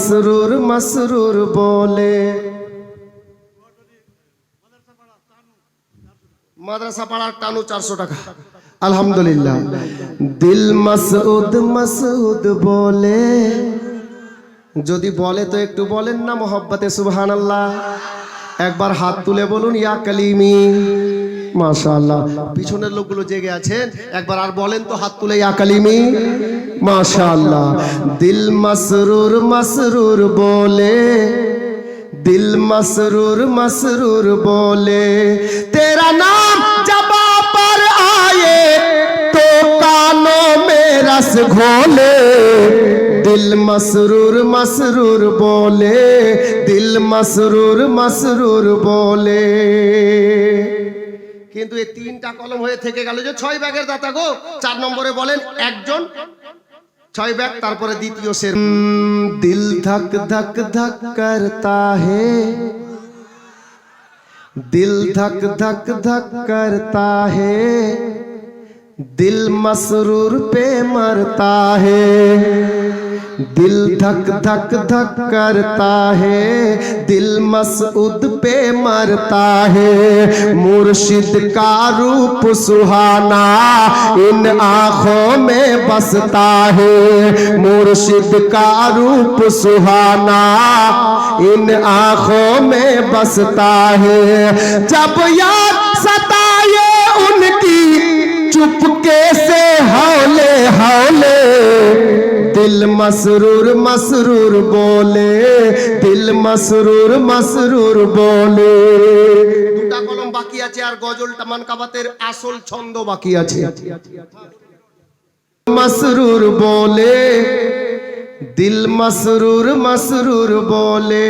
মসরুর মসরুর বলে মাদ্রাসা পাড়ার টানু 400 টাকা আলহামদুলিল্লাহ। দিল মাসউদ মাসউদ বলে, যদি বলে তো একটু বলেন না মোহব্বতে সুবহানাল্লাহ। একবার হাত তুলে বলুন ইয়া কালিমি। মাশাআল্লাহ, পিছনের লোকগুলো জেগে আছেন, একবার আর বলেন তো হাত তুলে ইয়া কালিমি। মাশাআল্লাহ। দিল মসরুর মসরুর বলে, दिल मसरूर मसरूर बोले, तेरा नाम जब पर आए तो कानों में रस घोले। दिल मसरूर मसरूर बोले, दिल मसरूर मसरूर बोले। কিন্তু এই তিনটা কলম হয়ে থেকে গেল যে 6 ব্যাগের দাতা গো। 4 নম্বরে বলেন একজন 6 बैग तारपरे द्वितीय शेर। दिल धक धक धक करता है, दिल धक धक धक करता है, दिल मसरूर पे मरता है। दिल धक धक धक करता है, दिल मसऊद पे मरता है। मुर्शिद का रूप सुहाना इन आँखों में बसता है। मुर्शिद का रूप सुहाना इन आँखों में बसता है। जब याद सताए उनकी चुपके से हौले हौले, दिल मसरूर मसरूर बोले, दिल मसरूर मसरूर बोले। দুটা কলম বাকি আছে আর গজলটা মানকাবাতের আসল ছন্দ বাকি আছে। मसरूर बोले, दिल मसरूर मसरूर बोले।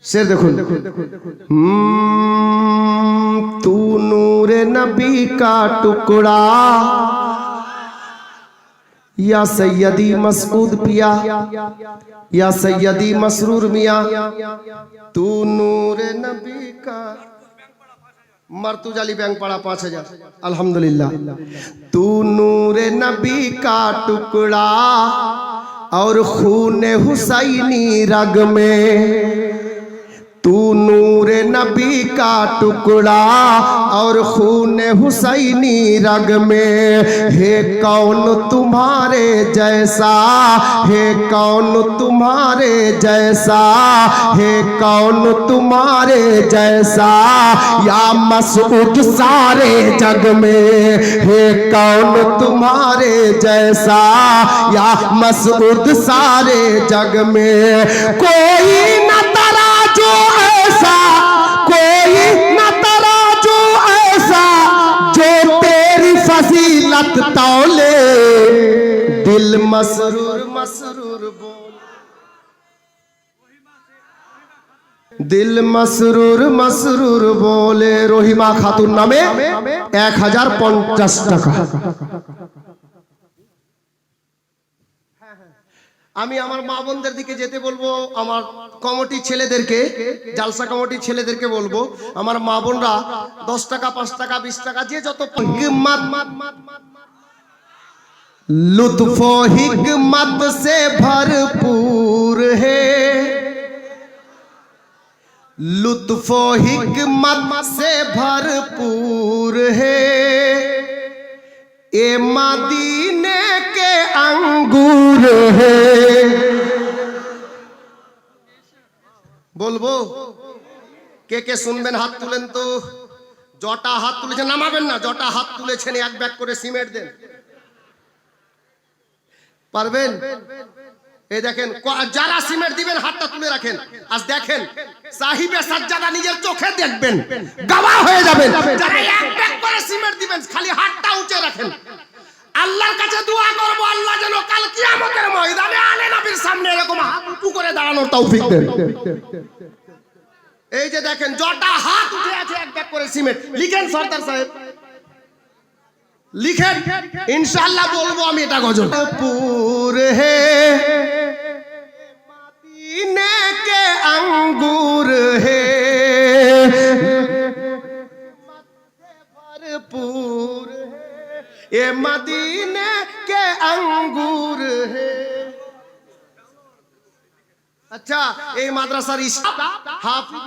शेर देखुन, तू नूरे नबी का टुकड़ा या सैयदी मसऊद पिया, या सैयदी मसरूर मिया। तू नूरे नबी का मर्तुजाली बैंक पड़ा 5000 अल्हम्दुलिल्लाह। तू नूरे नबी का टुकड़ा और खून हुसैनी रग में, तू नूरे नबी का टुकड़ा और खून हुसैनी रग में। है कौन तुम्हारे जैसा, है कौन तुम्हारे जैसा, है कौन तुम्हारे जैसा, या मसऊद सारे जग में। है कौन तुम्हारे जैसा, या मसऊद सारे जग में। कोई न जो ऐसा, कोई न तराजू ऐसा, जो तेरी फजीलत तौले। दिल मसरूर मसरूर बोल, दिल मसरूर मसरूर बोले। রহিমা খাতুন নামে 1050 টাকা। আমি আমার মা বোনদের দিকে যেতে বলবো, আমার কমিটি ছেলেদেরকে, জালসা কমিটি ছেলেদেরকে বলবো, আমার মা বোনরা 10 টাকা 5 টাকা 20 টাকা যে যত लुत्फ हिकमत से भरपूर है, लुत्फ हिकमत से भरपूर है। ए मदीने के अंगूर है। বলবো কে কে শুনবেন হাত তুলেন তো। জটা হাত তুলেছেন নামাবেন না, জটা হাত তুলেছেন 1 ব্যাগ করে সিমেন্ট দেন। পারবেন? এই দেখেন যারা সিমেন্ট দিবেন হাতটা তুলে রাখেন। আজ দেখেন সাহিবে সাজ্জাদা নিজের চোখে দেখবেন, গওয়া হয়ে যাবেন। যারা 1 ব্যাগ করে সিমেন্ট দিবেন খালি হাতটা উঁচে রাখেন। আল্লাহর কাছে দোয়া করব আল্লাহ যেন কাল কিয়ামতের ময়দানে আলে নবীর সামনে এরকম হাত উঁচু করে দাঁড়ানোর তৌফিক দেন। এই যে দেখেন জটা হাত উঠে আছে 1 ব্যাগ করে সিমেন্ট। লিখেন সরদার সাহেব, লিখেন, ইনশাআল্লাহ বলবো আমি এটা গজল। পুর হে মদিনে কে अंगूर है, भरपूर है। ये मदीने के अंगूर আচ্ছা এই মাদ্রাসার হাফিজ